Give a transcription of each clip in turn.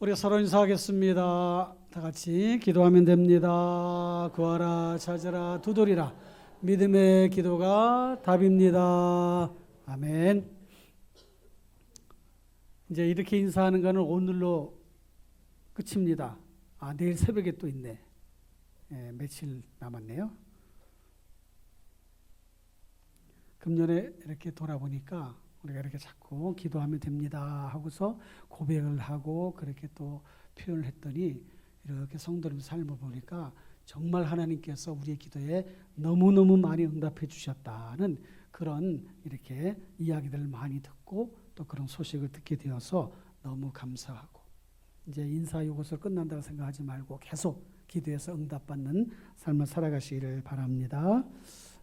우리 서로 인사하겠습니다. 다 같이 기도하면 됩니다. 구하라 찾으라 두드리라. 믿음의 기도가 답입니다. 아멘. 이제 이렇게 인사하는 거는 오늘로 끝입니다. 내일 새벽에 또 있네. 며칠 남았네요. 금년에 이렇게 돌아보니까 우리가 이렇게 자꾸 기도하면 됩니다 하고서 고백을 하고 그렇게 또 표현을 했더니 이렇게 성도님 삶을 보니까 정말 하나님께서 우리의 기도에 너무너무 많이 응답해 주셨다는 그런 이렇게 이야기들을 많이 듣고 또 그런 소식을 듣게 되어서 너무 감사하고, 이제 인사 요것으로 끝난다고 생각하지 말고 계속 기도해서 응답받는 삶을 살아가시기를 바랍니다.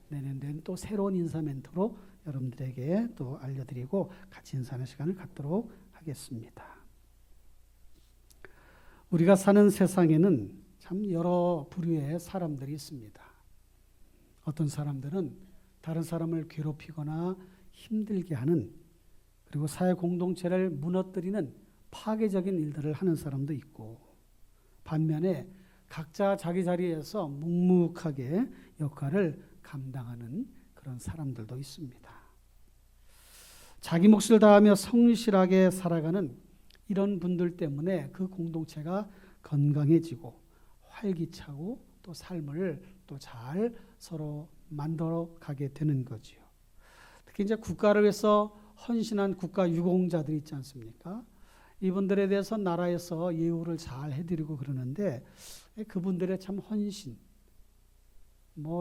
내년에는 또 새로운 인사 멘트로 여러분들에게 또 알려드리고 같이 인사하는 시간을 갖도록 하겠습니다. 우리가 사는 세상에는 참 여러 부류의 사람들이 있습니다. 어떤 사람들은 다른 사람을 괴롭히거나 힘들게 하는, 그리고 사회 공동체를 무너뜨리는 파괴적인 일들을 하는 사람도 있고, 반면에 각자 자기 자리에서 묵묵하게 역할을 감당하는 그런 사람들도 있습니다. 자기 몫을 다하며 성실하게 살아가는 이런 분들 때문에 그 공동체가 건강해지고 활기차고 또 삶을 또 잘 서로 만들어 가게 되는 거지요. 특히 이제 국가를 위해서 헌신한 국가 유공자들이 있지 않습니까? 이분들에 대해서 나라에서 예우를 잘 해드리고 그러는데, 그분들의 참 헌신,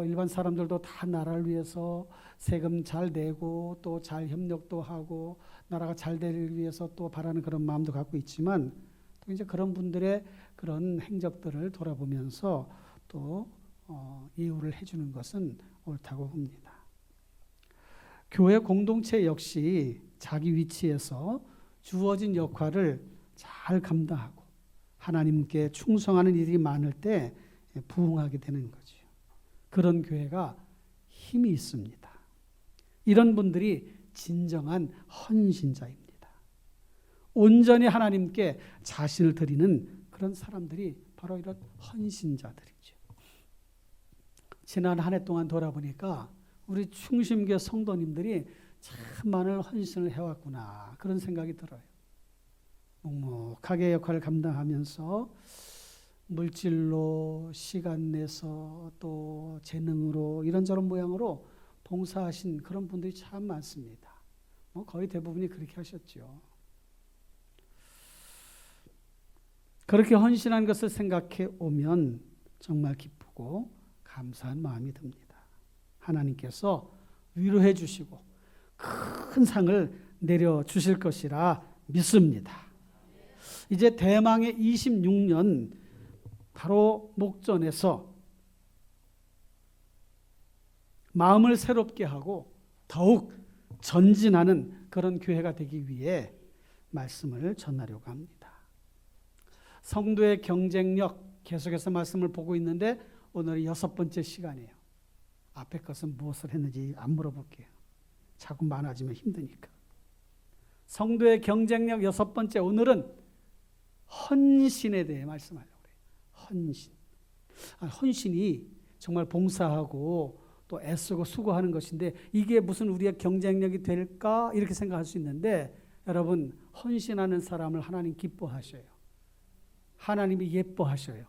일반 사람들도 다 나라를 위해서 세금 잘 내고 또 잘 협력도 하고 나라가 잘 되기 위해서 또 바라는 그런 마음도 갖고 있지만, 또 이제 그런 분들의 그런 행적들을 돌아보면서 또 예우를 해주는 것은 옳다고 봅니다. 교회 공동체 역시 자기 위치에서 주어진 역할을 잘 감당하고 하나님께 충성하는 일이 많을 때 부응하게 되는 거죠. 그런 교회가 힘이 있습니다. 이런 분들이 진정한 헌신자입니다. 온전히 하나님께 자신을 드리는 그런 사람들이 바로 이런 헌신자들이죠. 지난 한 해 동안 돌아보니까 우리 충심교 성도님들이 참 많은 헌신을 해왔구나, 그런 생각이 들어요. 묵묵하게 역할을 감당하면서 물질로, 시간 내서, 또 재능으로, 이런저런 모양으로 봉사하신 그런 분들이 참 많습니다. 거의 대부분이 그렇게 하셨죠. 그렇게 헌신한 것을 생각해 오면 정말 기쁘고 감사한 마음이 듭니다. 하나님께서 위로해 주시고 큰 상을 내려주실 것이라 믿습니다. 이제 대망의 26년 바로 목전에서 마음을 새롭게 하고 더욱 전진하는 그런 교회가 되기 위해 말씀을 전하려고 합니다. 성도의 경쟁력, 계속해서 말씀을 보고 있는데 오늘이 6번째 시간이에요. 앞에 것은 무엇을 했는지 안 물어볼게요. 자꾸 많아지면 힘드니까. 성도의 경쟁력 6번째, 오늘은 헌신에 대해 말씀하려고 해요. 헌신. 헌신이 정말 봉사하고 또 애쓰고 수고하는 것인데, 이게 무슨 우리의 경쟁력이 될까 이렇게 생각할 수 있는데, 여러분, 헌신하는 사람을 하나님 기뻐하셔요. 하나님이 예뻐하셔요.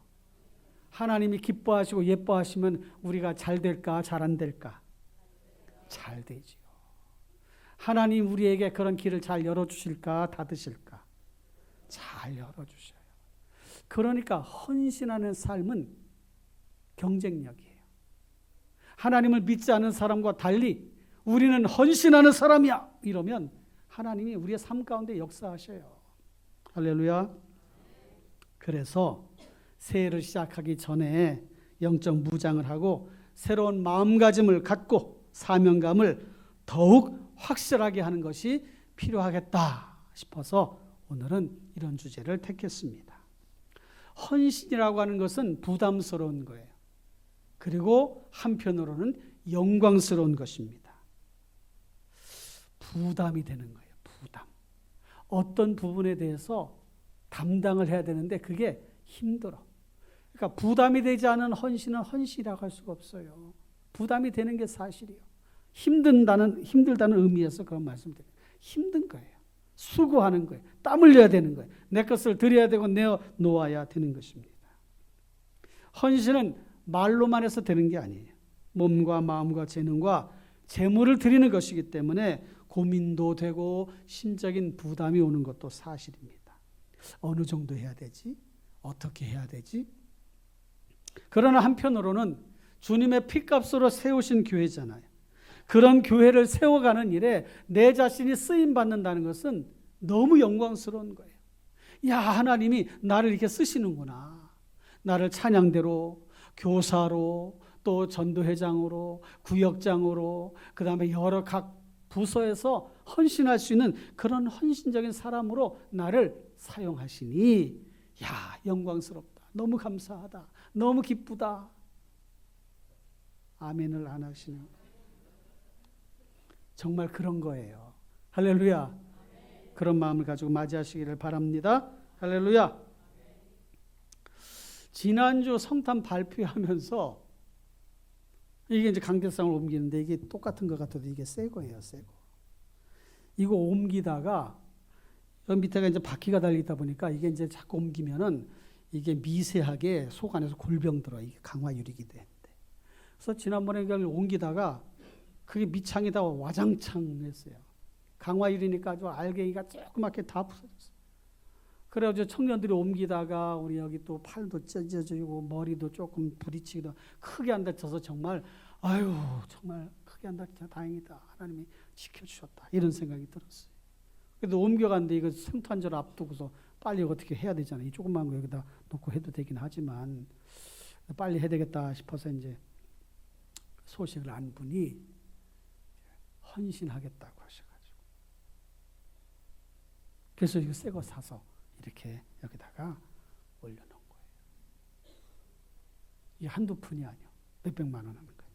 하나님이 기뻐하시고 예뻐하시면 우리가 잘 될까 잘 안 될까? 잘 되지요. 하나님 우리에게 그런 길을 잘 열어주실까 닫으실까? 잘 열어주셔요. 그러니까 헌신하는 삶은 경쟁력이에요. 하나님을 믿지 않는 사람과 달리 우리는 헌신하는 사람이야 이러면 하나님이 우리의 삶 가운데 역사하셔요. 할렐루야. 그래서 새해를 시작하기 전에 영적 무장을 하고 새로운 마음가짐을 갖고 사명감을 더욱 확실하게 하는 것이 필요하겠다 싶어서 오늘은 이런 주제를 택했습니다. 헌신이라고 하는 것은 부담스러운 거예요. 그리고 한편으로는 영광스러운 것입니다. 부담이 되는 거예요. 부담. 어떤 부분에 대해서 담당을 해야 되는데 그게 힘들어. 그러니까 부담이 되지 않은 헌신은 헌신이라고 할 수가 없어요. 부담이 되는 게 사실이에요. 힘들다는 의미에서 그런 말씀드려요. 힘든 거예요. 수고하는 거예요. 땀 흘려야 되는 거예요. 내 것을 드려야 되고 내어 놓아야 되는 것입니다. 헌신은 말로만 해서 되는 게 아니에요. 몸과 마음과 재능과 재물을 드리는 것이기 때문에 고민도 되고 심적인 부담이 오는 것도 사실입니다. 어느 정도 해야 되지? 어떻게 해야 되지? 그러나 한편으로는 주님의 피값으로 세우신 교회잖아요. 그런 교회를 세워가는 일에 내 자신이 쓰임받는다는 것은 너무 영광스러운 거예요. 야, 하나님이 나를 이렇게 쓰시는구나. 나를 찬양대로, 교사로, 또 전도회장으로, 구역장으로, 그 다음에 여러 각 부서에서 헌신할 수 있는 그런 헌신적인 사람으로 나를 사용하시니, 야, 영광스럽다. 너무 감사하다. 너무 기쁘다. 아멘을 안 하시는. 정말 그런 거예요. 할렐루야. 그런 마음을 가지고 맞이하시기를 바랍니다. 할렐루야. 지난주 성탄 발표하면서 이게 이제 강대상을 옮기는데 이게 똑같은 것 같아도 이게 새 거예요, 새 거. 이거 옮기다가 여기 밑에가 이제 바퀴가 달리다 보니까 이게 이제 자꾸 옮기면은 이게 미세하게 속 안에서 골병 들어. 이게 강화 유리기 되는데. 그래서 지난번에 이걸 옮기다가 그게 밑창에다 와장창 했어요. 강화 유리니까 아주 알갱이가 조그맣게 다 부서졌어요. 그래가지고 청년들이 옮기다가 우리 여기 또 팔도 찢어지고 머리도 조금 부딪히기도 크게 안 다쳐서 정말 아유 정말 크게 안 다쳐 다행이다. 하나님이 지켜주셨다. 이런 생각이 들었어요. 그래도 옮겨갔는데 이거 성탄절 앞두고서 빨리 어떻게 해야 되잖아요. 이 조그만 거 여기다 놓고 해도 되긴 하지만 빨리 해야 되겠다 싶어서 이제 소식을 안 분이 헌신하겠다고 하셔가지고 그래서 이거 새 거 사서 이렇게 여기다가 올려놓은 거예요. 이게 한두 푼이 아니요. 몇백만 원 하는 거예요.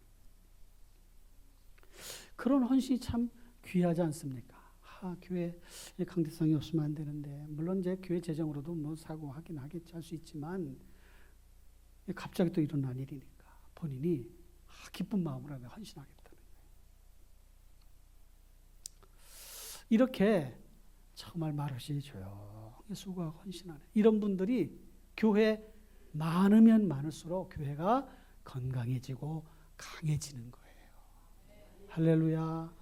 그런 헌신이 참 귀하지 않습니까? 교회 강대상이 없으면 안 되는데 물론 이제 교회 재정으로도 뭐 사고 하긴 하겠지 할 수 있지만 갑자기 또 일어난 일이니까 본인이 기쁜 마음으로 헌신하겠다는 거예요. 이렇게 정말 말없이 조용히 수고하고 헌신하는 이런 분들이 교회 많으면 많을수록 교회가 건강해지고 강해지는 거예요. 할렐루야.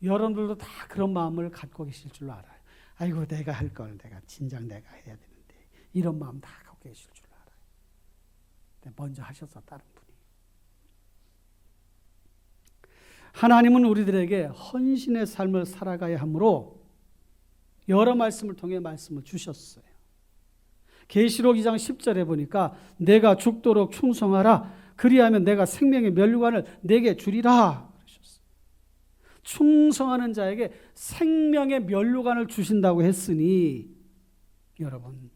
여러분들도 다 그런 마음을 갖고 계실 줄 알아요. 아이고 내가 할 걸 내가 진작 내가 해야 되는데 이런 마음 다 갖고 계실 줄 알아요. 근데 먼저 하셔서 다른 분이. 하나님은 우리들에게 헌신의 삶을 살아가야 하므로 여러 말씀을 통해 말씀을 주셨어요. 계시록 2장 10절에 보니까 내가 죽도록 충성하라. 그리하면 내가 생명의 면류관을 내게 주리라. 충성하는 자에게 생명의 면류관을 주신다고 했으니 여러분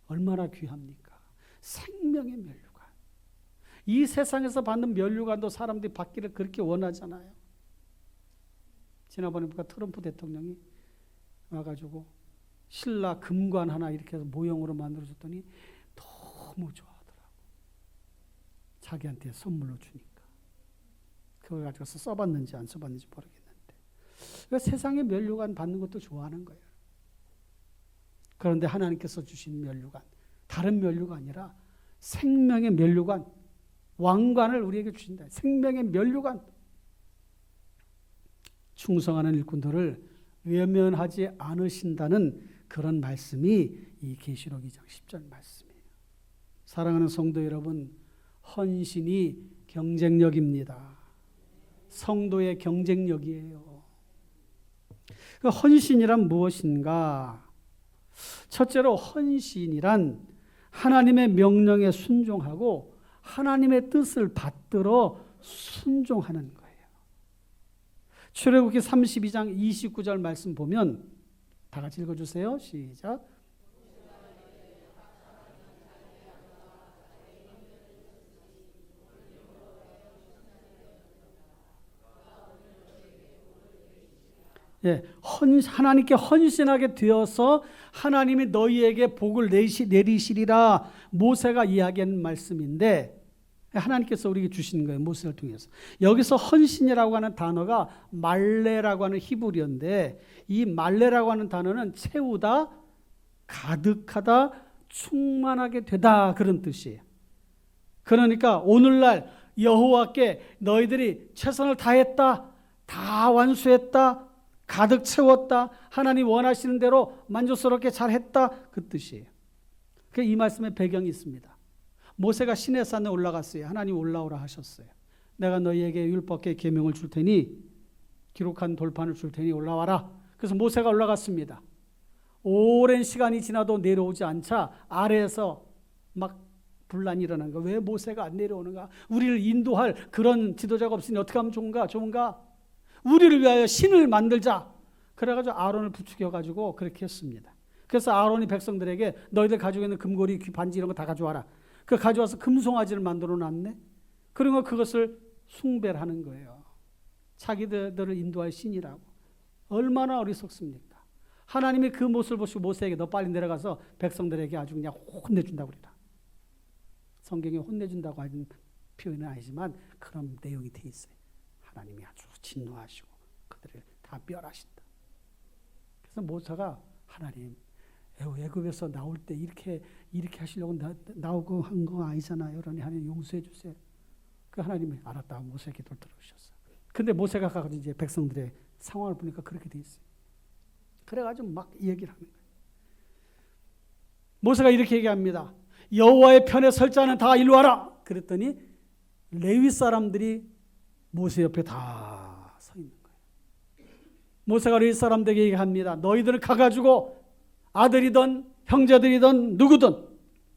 얼마나 귀합니까? 생명의 면류관. 이 세상에서 받는 면류관도 사람들이 받기를 그렇게 원하잖아요. 지난번에 보니까 트럼프 대통령이 와가지고 신라 금관 하나 이렇게 해서 모형으로 만들어줬더니 너무 좋아하더라고. 자기한테 선물로 주니까. 그걸 가지고 써봤는지 안 써봤는지 모르겠는데. 그러니까 세상의 면류관 받는 것도 좋아하는 거예요. 그런데 하나님께서 주신 면류관, 다른 면류가 아니라 생명의 면류관, 왕관을 우리에게 주신다. 생명의 면류관. 충성하는 일꾼들을 외면하지 않으신다는 그런 말씀이 이 계시록 2장 10절 말씀이에요. 사랑하는 성도 여러분, 헌신이 경쟁력입니다. 성도의 경쟁력이에요. 그 헌신이란 무엇인가? 첫째로 헌신이란 하나님의 명령에 순종하고 하나님의 뜻을 받들어 순종하는 거예요. 출애굽기 32장 29절 말씀 보면 다 같이 읽어주세요. 시작. 하나님께 헌신하게 되어서 하나님이 너희에게 복을 내리시리라 모세가 이야기한 말씀인데, 하나님께서 우리에게 주시는 거예요. 모세를 통해서. 여기서 헌신이라고 하는 단어가 말레라고 하는 히브리어인데, 이 말레라고 하는 단어는 채우다, 가득하다, 충만하게 되다, 그런 뜻이에요. 그러니까 오늘날 여호와께 너희들이 최선을 다했다, 다 완수했다, 가득 채웠다, 하나님 원하시는 대로 만족스럽게 잘했다, 그 뜻이에요. 이 말씀에 배경이 있습니다. 모세가 시내산에 올라갔어요. 하나님 올라오라 하셨어요. 내가 너희에게 율법계 계명을 줄 테니, 기록한 돌판을 줄 테니 올라와라. 그래서 모세가 올라갔습니다. 오랜 시간이 지나도 내려오지 않자 아래에서 막 분란이 일어난 거야. 왜 모세가 안 내려오는가? 우리를 인도할 그런 지도자가 없으니 어떻게 하면 좋은가? 우리를 위하여 신을 만들자. 그래가지고 아론을 부추겨가지고 그렇게 했습니다. 그래서 아론이 백성들에게 너희들 가지고 있는 금고리, 반지 이런 거 다 가져와라. 그 가져와서 금송아지를 만들어 놨네. 그러면 그것을 숭배를 하는 거예요. 자기들을 인도할 신이라고. 얼마나 어리석습니까? 하나님이 그 모습을 보시고 모세에게 너 빨리 내려가서 백성들에게 아주 그냥 혼내준다고 그러다. 성경에 혼내준다고 하는 표현은 아니지만 그런 내용이 돼 있어요. 하나님이 아주 진노하시고 그들을 다 멸하신다. 그래서 모세가 하나님, 애굽에서 나올 때 이렇게 하시려고 나오고 한 거 아니잖아요. 그러니 하나님 용서해 주세요. 그 하나님이 알았다. 모세의 기도를 들어주셨어요. 근데 모세가 가서 이제 백성들의 상황을 보니까 그렇게 돼 있어요. 그래가지고 막 얘기를 하는 거예요. 모세가 이렇게 얘기합니다. 여호와의 편에 설 자는 다 일로 와라. 그랬더니 레위 사람들이 모세 옆에 다 서 있는 거예요. 모세가 레위 사람들에게 얘기합니다. 너희들은 가가지고 아들이든 형제들이든 누구든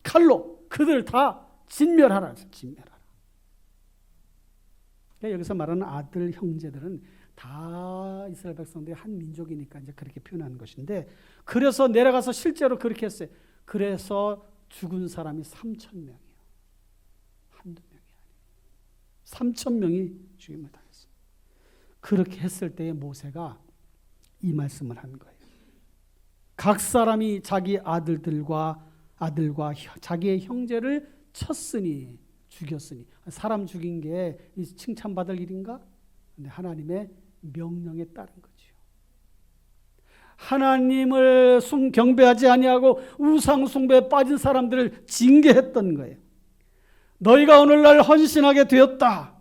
칼로 그들 다 진멸하라. 여기서 말하는 아들, 형제들은 다 이스라엘 백성들이 한 민족이니까 이제 그렇게 표현하는 것인데, 그래서 내려가서 실제로 그렇게 했어요. 그래서 죽은 사람이 3,000명이에요. 한두 명이 아니에요. 3,000명이 죽임을 당했어요. 그렇게 했을 때에 모세가 이 말씀을 한 거예요. 각 사람이 자기 아들과 자기의 형제를 쳤으니, 죽였으니. 사람 죽인 게 칭찬받을 일인가? 근데 하나님의 명령에 따른 거죠. 하나님을 경배하지 아니하고 우상 숭배에 빠진 사람들을 징계했던 거예요. 너희가 오늘날 헌신하게 되었다.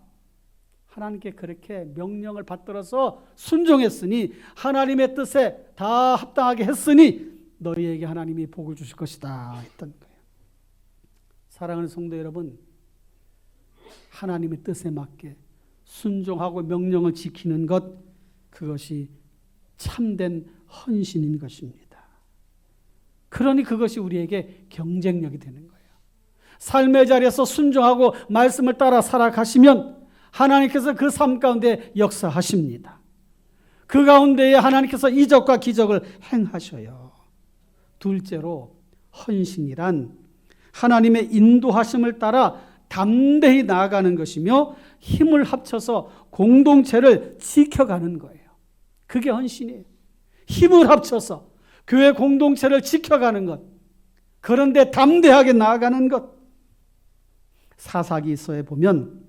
하나님께 그렇게 명령을 받들어서 순종했으니, 하나님의 뜻에 다 합당하게 했으니 너희에게 하나님이 복을 주실 것이다 했던 거예요. 사랑하는 성도 여러분, 하나님의 뜻에 맞게 순종하고 명령을 지키는 것, 그것이 참된 헌신인 것입니다. 그러니 그것이 우리에게 경쟁력이 되는 거예요. 삶의 자리에서 순종하고 말씀을 따라 살아가시면 하나님께서 그 삶 가운데 역사하십니다. 그 가운데에 하나님께서 이적과 기적을 행하셔요. 둘째로, 헌신이란 하나님의 인도하심을 따라 담대히 나아가는 것이며 힘을 합쳐서 공동체를 지켜가는 거예요. 그게 헌신이에요. 힘을 합쳐서 교회 공동체를 지켜가는 것, 그런데 담대하게 나아가는 것. 사사기서에 보면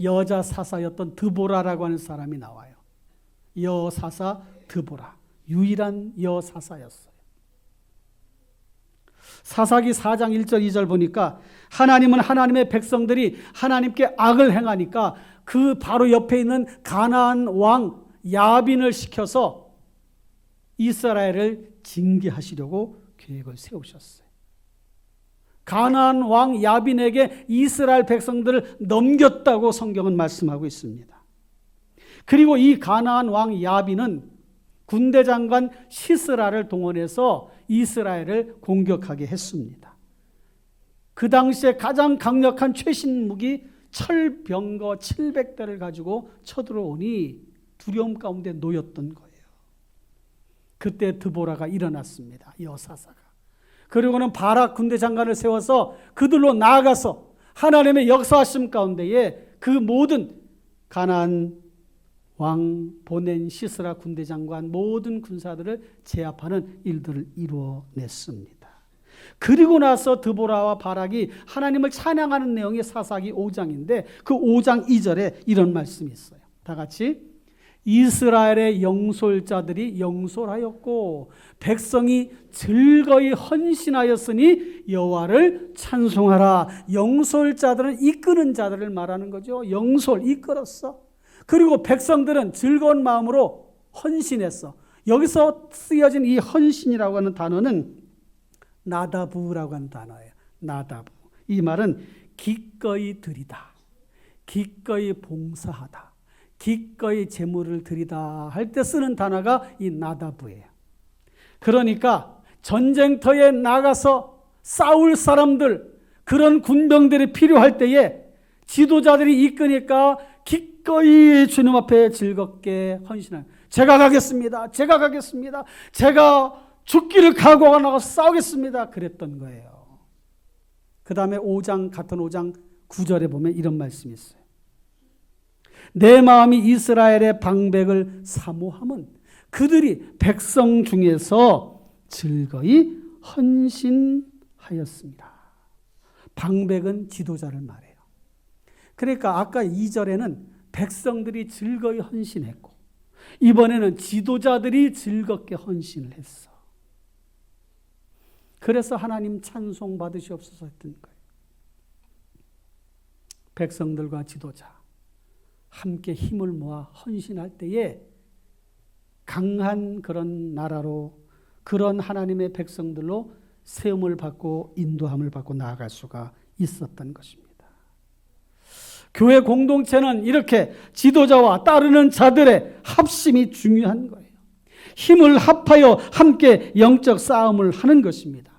여자 사사였던 드보라라고 하는 사람이 나와요. 여사사 드보라, 유일한 여사사였어요. 사사기 4장 1절 2절 보니까 하나님은 하나님의 백성들이 하나님께 악을 행하니까 그 바로 옆에 있는 가나안 왕 야빈을 시켜서 이스라엘을 징계하시려고 계획을 세우셨어요. 가나안 왕 야빈에게 이스라엘 백성들을 넘겼다고 성경은 말씀하고 있습니다. 그리고 이 가나안 왕 야빈은 군대 장관 시스라를 동원해서 이스라엘을 공격하게 했습니다. 그 당시에 가장 강력한 최신 무기 철병거 700대를 가지고 쳐들어오니 두려움 가운데 놓였던 거예요. 그때 드보라가 일어났습니다. 여사사가. 그리고는 바락 군대 장관을 세워서 그들로 나아가서 하나님의 역사하심 가운데에 그 모든 가나안 왕 보낸 시스라 군대장관 모든 군사들을 제압하는 일들을 이루어냈습니다. 그리고 나서 드보라와 바락이 하나님을 찬양하는 내용이 사사기 5장인데 그 5장 2절에 이런 말씀이 있어요. 다 같이 이스라엘의 영솔자들이 영솔하였고 백성이 즐거이 헌신하였으니 여호와를 찬송하라. 영솔자들은 이끄는 자들을 말하는 거죠. 영솔, 이끌었어. 그리고 백성들은 즐거운 마음으로 헌신했어. 여기서 쓰여진 이 헌신이라고 하는 단어는 나다부라고 하는 단어예요. 나다부. 이 말은 기꺼이 드리다, 기꺼이 봉사하다, 기꺼이 제물을 드리다 할 때 쓰는 단어가 이 나다부예요. 그러니까 전쟁터에 나가서 싸울 사람들, 그런 군병들이 필요할 때에 지도자들이 이끄니까 기꺼이 주님 앞에 즐겁게 헌신하는, 제가 가겠습니다, 제가 가겠습니다, 제가 죽기를 각오하고 나가서 싸우겠습니다, 그랬던 거예요. 그 다음에 5장, 같은 5장 9절에 보면 이런 말씀이 있어요. 내 마음이 이스라엘의 방백을 사모함은 그들이 백성 중에서 즐거이 헌신하였습니다. 방백은 지도자를 말해요. 그러니까 아까 2절에는 백성들이 즐거이 헌신했고 이번에는 지도자들이 즐겁게 헌신을 했어. 그래서 하나님 찬송 받으시옵소서 했던 거예요. 백성들과 지도자 함께 힘을 모아 헌신할 때에 강한 그런 나라로, 그런 하나님의 백성들로 세움을 받고 인도함을 받고 나아갈 수가 있었던 것입니다. 교회 공동체는 이렇게 지도자와 따르는 자들의 합심이 중요한 거예요. 힘을 합하여 함께 영적 싸움을 하는 것입니다.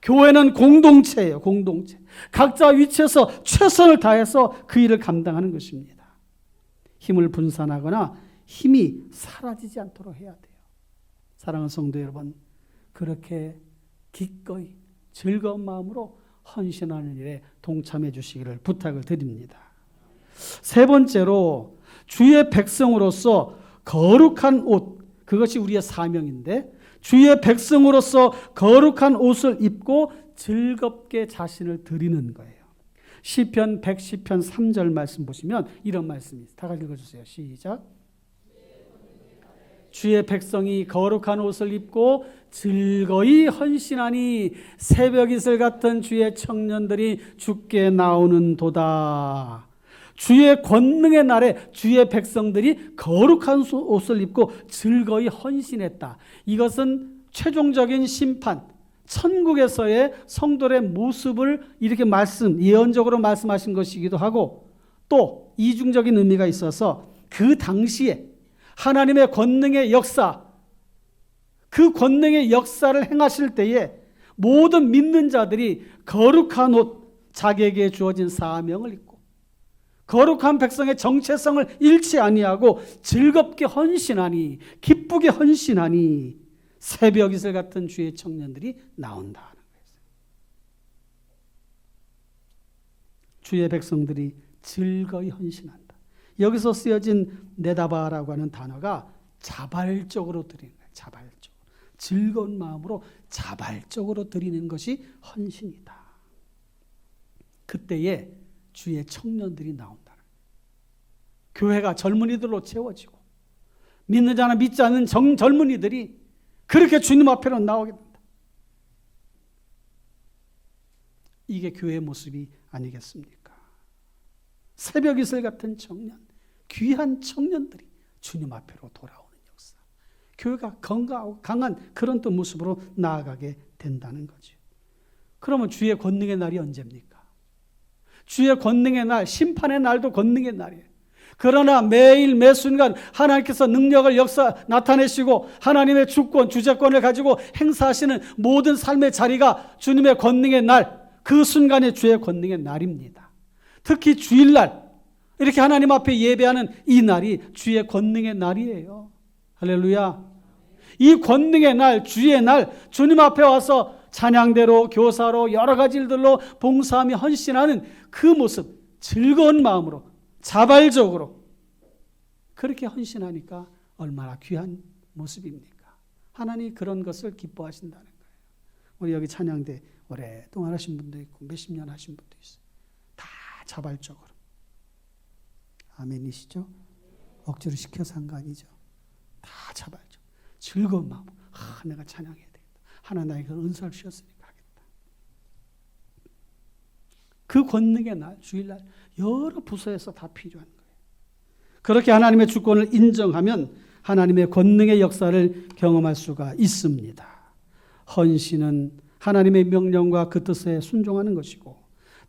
교회는 공동체예요. 공동체. 각자 위치에서 최선을 다해서 그 일을 감당하는 것입니다. 힘을 분산하거나 힘이 사라지지 않도록 해야 돼요. 사랑하는 성도 여러분, 그렇게 기꺼이 즐거운 마음으로 헌신하는 일에 동참해 주시기를 부탁을 드립니다. 세 번째로 주의 백성으로서 거룩한 옷, 그것이 우리의 사명인데 주의 백성으로서 거룩한 옷을 입고 즐겁게 자신을 드리는 거예요. 시편 110편 3절 말씀 보시면 이런 말씀이 있어요. 다 같이 읽어주세요. 시작. 주의 백성이 거룩한 옷을 입고 즐거이 헌신하니 새벽 이슬 같은 주의 청년들이 주께 나오는 도다. 주의 권능의 날에 주의 백성들이 거룩한 옷을 입고 즐거이 헌신했다. 이것은 최종적인 심판, 천국에서의 성도의 모습을 이렇게 예언적으로 말씀하신 것이기도 하고 또 이중적인 의미가 있어서 그 당시에 하나님의 권능의 역사, 그 권능의 역사를 행하실 때에 모든 믿는 자들이 거룩한 옷, 자기에게 주어진 사명을 입고 거룩한 백성의 정체성을 잃지 아니하고 즐겁게 헌신하니, 기쁘게 헌신하니 새벽 이슬 같은 주의 청년들이 나온다는 거예요. 주의 백성들이 즐거이 헌신한다. 여기서 쓰여진 네다바라고 하는 단어가 자발적으로 드리는 거예요. 자발적으로. 즐거운 마음으로 자발적으로 드리는 것이 헌신이다. 그때에 주의 청년들이 나온다는 거예요. 교회가 젊은이들로 채워지고 믿는 자나 믿지 않는 젊은이들이 그렇게 주님 앞에로 나오게 된다. 이게 교회의 모습이 아니겠습니까? 새벽 이슬 같은 청년, 귀한 청년들이 주님 앞에로 돌아오는 역사. 교회가 건강하고 강한 그런 또 모습으로 나아가게 된다는 거죠. 그러면 주의 권능의 날이 언제입니까? 주의 권능의 날, 심판의 날도 권능의 날이에요. 그러나 매일 매순간 하나님께서 능력을 나타내시고 하나님의 주권, 주재권을 가지고 행사하시는 모든 삶의 자리가 주님의 권능의 날, 그 순간이 주의 권능의 날입니다. 특히 주일날 이렇게 하나님 앞에 예배하는 이 날이 주의 권능의 날이에요. 할렐루야. 이 권능의 날, 주의 날, 주님 앞에 와서 찬양대로, 교사로, 여러 가지 일들로 봉사하며 헌신하는 그 모습, 즐거운 마음으로 자발적으로 그렇게 헌신하니까 얼마나 귀한 모습입니까? 하나님이 그런 것을 기뻐하신다는 거예요. 우리 여기 찬양대 오랫동안 하신 분도 있고 몇십 년 하신 분도 있어요. 다 자발적으로. 아멘이시죠? 억지로 시켜서 한 거 아니죠? 다 자발적. 즐거운 마음. 내가 찬양해야 되겠다. 하나님 나에게 은사를 주셨으니까 하겠다. 그 권능의 날, 주일날 여러 부서에서 다 필요한 거예요. 그렇게 하나님의 주권을 인정하면 하나님의 권능의 역사를 경험할 수가 있습니다. 헌신은 하나님의 명령과 그 뜻에 순종하는 것이고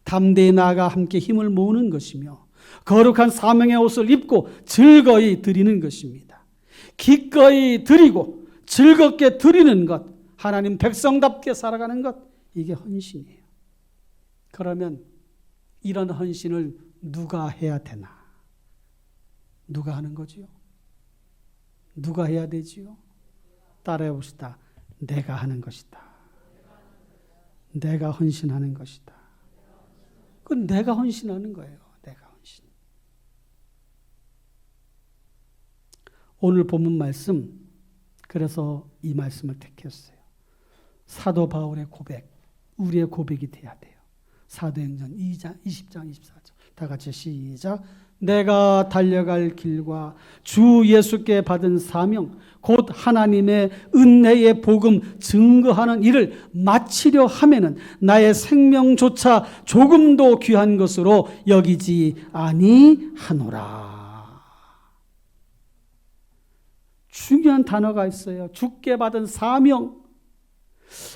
담대히 나아가 함께 힘을 모으는 것이며 거룩한 사명의 옷을 입고 즐거이 드리는 것입니다. 기꺼이 드리고 즐겁게 드리는 것, 하나님 백성답게 살아가는 것, 이게 헌신이에요. 그러면 이런 헌신을 누가 해야 되나? 누가 하는 거지요? 누가 해야 되지요? 따라해 봅시다. 내가 하는 것이다. 내가 헌신하는 것이다. 그건 내가 헌신하는 거예요. 내가 헌신. 오늘 본문 말씀, 그래서 이 말씀을 택했어요. 사도 바울의 고백, 우리의 고백이 돼야 돼요. 사도행전 2장 20장 24절 다 같이 시작. 내가 달려갈 길과 주 예수께 받은 사명 곧 하나님의 은혜의 복음 증거하는 일을 마치려 하면은 나의 생명조차 조금도 귀한 것으로 여기지 아니하노라. 중요한 단어가 있어요. 주께 받은 사명.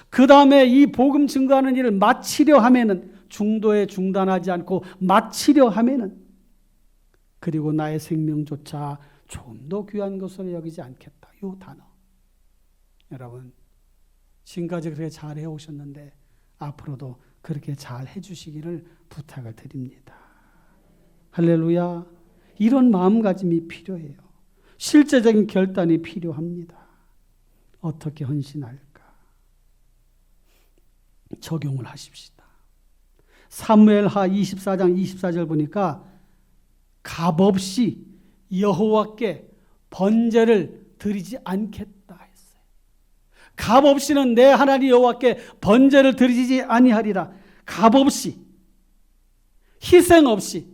그 다음에 이 복음 증거하는 일을 마치려 하면은, 중도에 중단하지 않고 마치려 하면은, 그리고 나의 생명조차 조금도 귀한 것으로 여기지 않겠다. 이 단어. 여러분, 지금까지 그렇게 잘 해오셨는데 앞으로도 그렇게 잘 해주시기를 부탁을 드립니다. 할렐루야. 이런 마음가짐이 필요해요. 실제적인 결단이 필요합니다. 어떻게 헌신할까? 적용을 하십시다. 사무엘하 24장 24절 보니까 값없이 여호와께 번제를 드리지 않겠다 했어요. 값없이는 내 하나님 여호와께 번제를 드리지 아니하리라. 값없이, 희생 없이,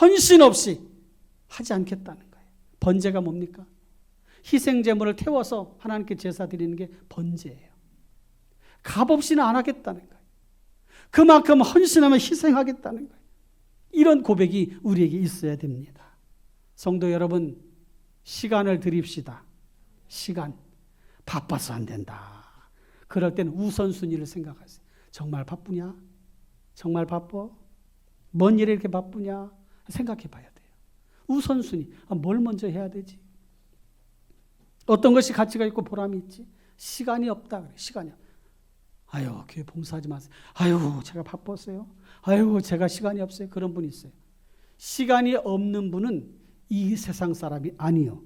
헌신 없이 하지 않겠다는 거예요. 번제가 뭡니까? 희생 제물을 태워서 하나님께 제사 드리는 게 번제예요. 값없이는 안 하겠다는 거예요. 그만큼 헌신하며 희생하겠다는 거예요. 이런 고백이 우리에게 있어야 됩니다. 성도 여러분, 시간을 드립시다. 시간. 바빠서 안 된다. 그럴 때는 우선순위를 생각하세요. 정말 바쁘냐? 정말 바빠? 뭔 일에 이렇게 바쁘냐? 생각해 봐야 돼요. 우선순위. 뭘 먼저 해야 되지? 어떤 것이 가치가 있고 보람이 있지? 시간이 없다. 그래. 시간이 없다. 아유, 교회 봉사하지 마세요. 아유, 제가 바빴어요. 아유, 제가 시간이 없어요. 그런 분이 있어요. 시간이 없는 분은 이 세상 사람이 아니요.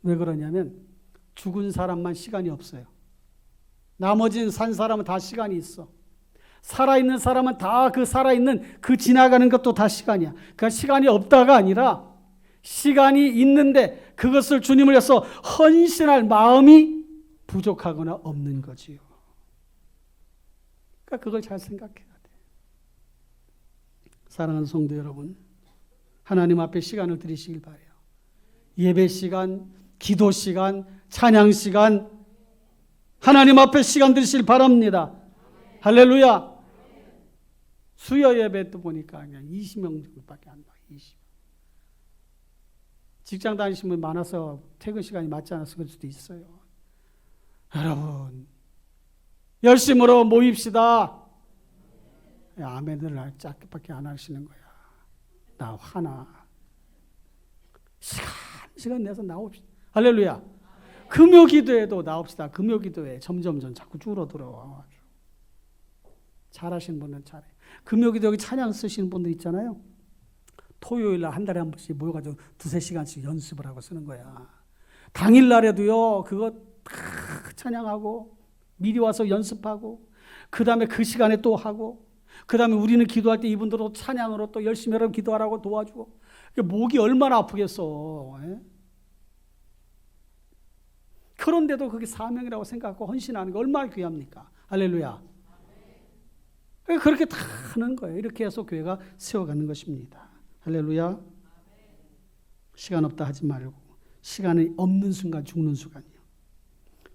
왜 그러냐면 죽은 사람만 시간이 없어요. 나머지는 산 사람은 다 시간이 있어. 살아있는 사람은 다 그 살아있는 그 지나가는 것도 다 시간이야. 그러니까 시간이 없다가 아니라 시간이 있는데 그것을 주님을 위해서 헌신할 마음이 부족하거나 없는 거지요. 그러니까 그걸 잘 생각해야 돼. 사랑하는 성도 여러분, 하나님 앞에 시간을 드리시길 바라요. 예배 시간, 기도 시간, 찬양 시간, 하나님 앞에 시간 드리시길 바랍니다. 할렐루야. 수요 예배도 보니까 그냥 20명 정도밖에 안 봐. 20명. 직장 다니시는 분 많아서 퇴근 시간이 맞지 않아서 그럴 수도 있어요. 여러분, 열심으로 모입시다. 아멘을 짧게밖에 안 하시는 거야. 나 화나. 시간 내서 나옵시다. 할렐루야. 금요 기도에도 나옵시다. 금요 기도에 점점 자꾸 줄어들어. 잘하시는 분은 잘해. 금요 기도 여기 찬양 쓰시는 분들 있잖아요. 토요일날 한 달에 한 번씩 모여가지고 2-3시간씩 연습을 하고 쓰는 거야. 당일날에도요, 그거 다 찬양하고 미리 와서 연습하고 그 다음에 그 시간에 또 하고 그 다음에 우리는 기도할 때 이분들도 찬양으로 또 열심히 여러분 기도하라고 도와주고. 목이 얼마나 아프겠어. 예? 그런데도 그게 사명이라고 생각하고 헌신하는 게 얼마나 귀합니까? 할렐루야. 그렇게 다 하는 거예요. 이렇게 해서 교회가 세워가는 것입니다. 할렐루야. 시간 없다 하지 말고, 시간이 없는 순간 죽는 순간이요.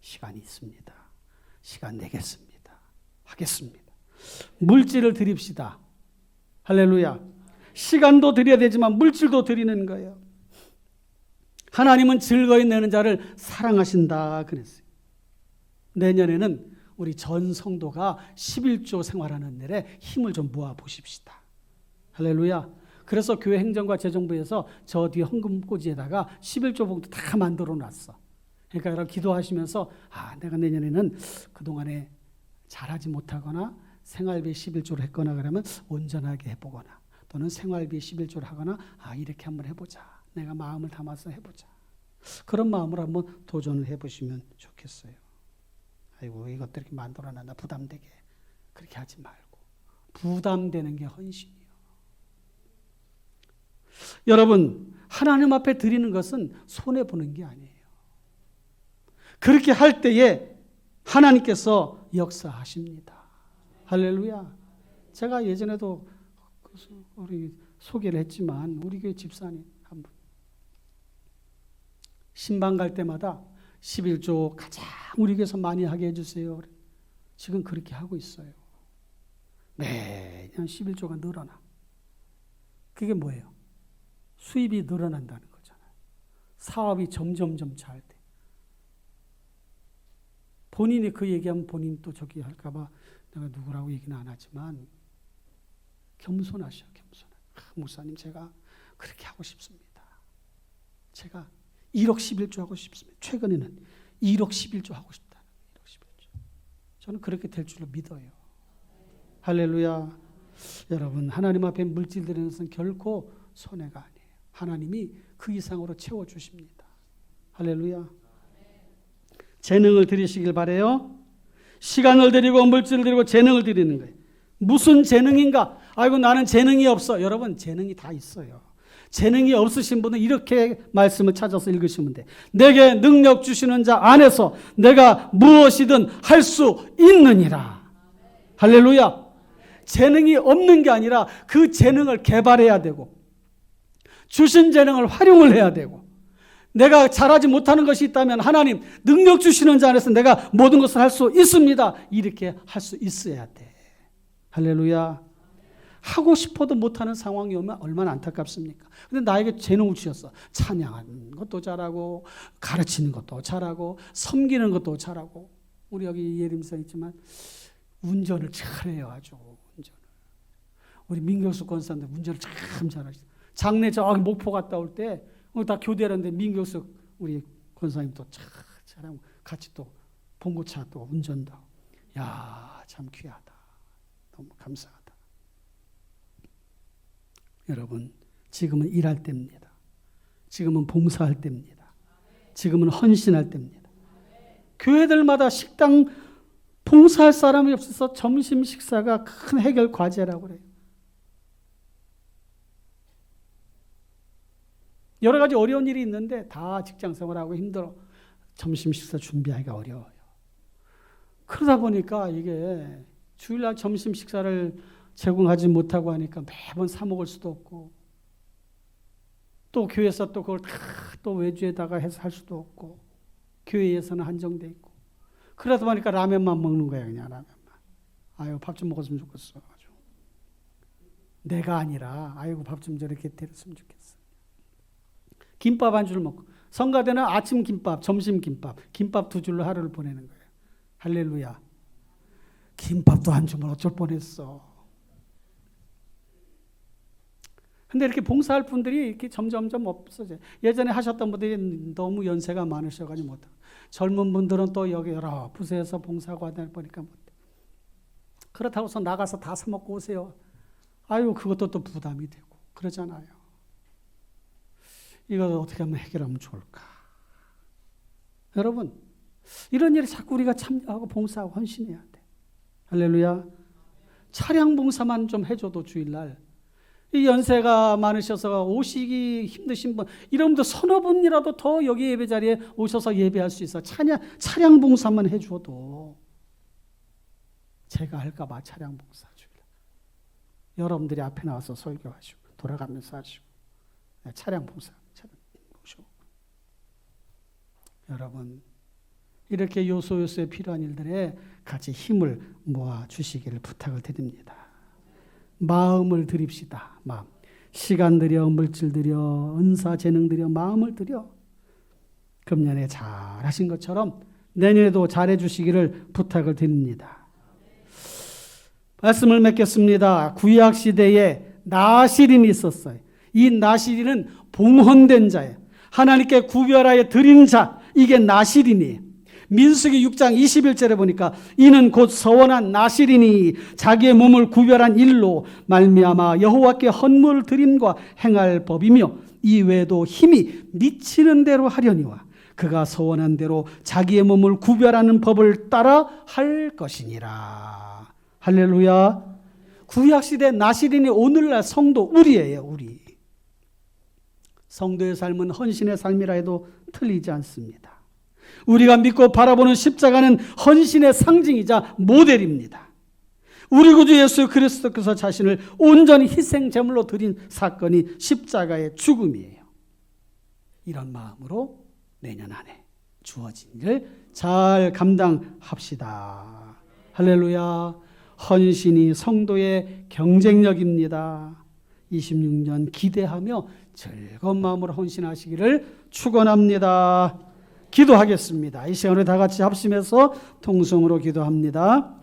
시간이 있습니다. 시간 내겠습니다. 하겠습니다. 물질을 드립시다. 할렐루야. 시간도 드려야 되지만 물질도 드리는 거예요. 하나님은 즐거이 내는 자를 사랑하신다 그랬어요. 내년에는 우리 전 성도가 11조 생활하는 날에 힘을 좀 모아 보십시다. 할렐루야. 그래서 교회 행정과 재정부에서 저 뒤에 헌금꽂이에다가 11조 봉투 다 만들어 놨어. 그러니까 여러분 기도하시면서 내가 내년에는 그동안에 잘하지 못하거나 생활비 11조를 했거나 그러면 온전하게 해보거나 또는 생활비 11조를 하거나 이렇게 한번 해보자. 내가 마음을 담아서 해보자. 그런 마음으로 한번 도전을 해보시면 좋겠어요. 아이고 이것들 이렇게 만들어놨나 부담되게 그렇게 하지 말고 부담되는 게 헌신이에요. 여러분 하나님 앞에 드리는 것은 손해보는 게 아니에요. 그렇게 할 때에 하나님께서 역사하십니다. 할렐루야. 제가 예전에도 우리 소개를 했지만 우리 교회 집사님 한 분 신방 갈 때마다 11조 가장 우리 교회에서 많이 하게 해주세요. 지금 그렇게 하고 있어요. 매년 11조가 늘어나. 그게 뭐예요? 수입이 늘어난다는 거잖아요. 사업이 점점점 잘 돼. 본인이 그 얘기하면 본인 또 저기 할까봐 내가 누구라고 얘기는 안 하지만 겸손하셔, 겸손해. 목사님 제가 그렇게 하고 싶습니다. 제가 1억 11조 하고 싶습니다. 최근에는 1억 11조 하고 싶다. 1억 11조. 저는 그렇게 될 줄로 믿어요. 할렐루야. 여러분 하나님 앞에 물질 드리는 것은 결코 손해가 아니에요. 하나님이 그 이상으로 채워주십니다. 할렐루야. 재능을 드리시길 바라요. 시간을 드리고 물질을 드리고 재능을 드리는 거예요. 무슨 재능인가? 아이고 나는 재능이 없어. 여러분 재능이 다 있어요. 재능이 없으신 분은 이렇게 말씀을 찾아서 읽으시면 돼. 내게 능력 주시는 자 안에서 내가 무엇이든 할 수 있느니라. 할렐루야. 재능이 없는 게 아니라 그 재능을 개발해야 되고 주신 재능을 활용을 해야 되고 내가 잘하지 못하는 것이 있다면 하나님 능력 주시는 자 안에서 내가 모든 것을 할 수 있습니다. 이렇게 할 수 있어야 돼. 할렐루야. 하고 싶어도 못하는 상황이 오면 얼마나 안타깝습니까? 근데 나에게 재능을 주셨어. 찬양하는 것도 잘하고 가르치는 것도 잘하고 섬기는 것도 잘하고 우리 여기 예림사 있지만 운전을 잘해요. 아주 운전을. 우리 민경수 권사님들 운전을 참 잘하시죠. 장례 저기 목포 갔다 올 때 다 교대라는데 민경수 우리 권사님도 참 잘하고 같이 또 봉고차 또 운전도 야, 참 귀하다. 너무 감사하다. 여러분 지금은 일할 때입니다. 지금은 봉사할 때입니다. 지금은 헌신할 때입니다. 교회들마다 식당 봉사할 사람이 없어서 점심 식사가 큰 해결 과제라고 그래요. 여러 가지 어려운 일이 있는데 다 직장 생활하고 힘들어. 점심 식사 준비하기가 어려워요. 그러다 보니까 이게 주일날 점심 식사를 제공하지 못하고 하니까 매번 사 먹을 수도 없고 또 교회에서 또 그걸 다 또 외주에다가 해서 할 수도 없고 교회에서는 한정돼 있고 그러다 보니까 라면만 먹는 거야. 그냥 라면만. 아유 밥 좀 먹었으면 좋겠어. 아주. 내가 아니라 아이고 밥 좀 저렇게 때렸으면 좋겠어. 김밥 한 줄 먹고 성가대는 아침 김밥, 점심 김밥, 김밥 2줄로 하루를 보내는 거예요. 할렐루야. 김밥도 안 주면 어쩔 뻔했어. 근데 이렇게 봉사할 분들이 이렇게 점점점 없어져요. 예전에 하셨던 분들이 너무 연세가 많으셔가지고 못해. 젊은 분들은 또 여기 여러 부서에서 봉사하고 하다 보니까 못해. 그렇다고 해서 나가서 다 사먹고 오세요. 아유 그것도 또 부담이 되고 그러잖아요. 이걸 어떻게 하면 해결하면 좋을까? 여러분 이런 일에 자꾸 우리가 참여하고 봉사하고 헌신해야 돼. 할렐루야. 차량 봉사만 좀 해줘도 주일날 이 연세가 많으셔서 오시기 힘드신 분, 이런 분들 서너 분이라도 더 여기 예배 자리에 오셔서 예배할 수 있어. 차량 봉사만 해줘도 제가 할까봐 차량 봉사 주일. 여러분들이 앞에 나와서 설교하시고 돌아가면서 하시고 차량 봉사 모시고. 여러분 이렇게 요소요소에 필요한 일들에 같이 힘을 모아 주시기를 부탁을 드립니다. 마음을 드립시다. 마음. 시간 들여, 물질 들여, 은사, 재능 들여, 마음을 들여. 금년에 잘하신 것처럼 내년에도 잘해 주시기를 부탁을 드립니다. 말씀을 맺겠습니다. 구약 시대에 나시린이 있었어요. 이 나시린은 봉헌된 자예요. 하나님께 구별하여 드린 자, 이게 나시린이에요. 민수기 6장 21절에 보니까 이는 곧 서원한 나시린이 자기의 몸을 구별한 일로 말미암아 여호와께 헌물 드림과 행할 법이며 이 외에도 힘이 미치는 대로 하려니와 그가 서원한 대로 자기의 몸을 구별하는 법을 따라 할 것이니라. 할렐루야. 구약시대 나시린이 오늘날 성도 우리예요. 우리. 성도의 삶은 헌신의 삶이라 해도 틀리지 않습니다. 우리가 믿고 바라보는 십자가는 헌신의 상징이자 모델입니다. 우리 구주 예수 그리스도께서 자신을 온전히 희생 제물로 드린 사건이 십자가의 죽음이에요. 이런 마음으로 내년 안에 주어진 일을 잘 감당합시다. 할렐루야. 헌신이 성도의 경쟁력입니다. 26년 기대하며 즐거운 마음으로 헌신하시기를 축원합니다. 기도하겠습니다. 이 시간에 다 같이 합심해서 통성으로 기도합니다.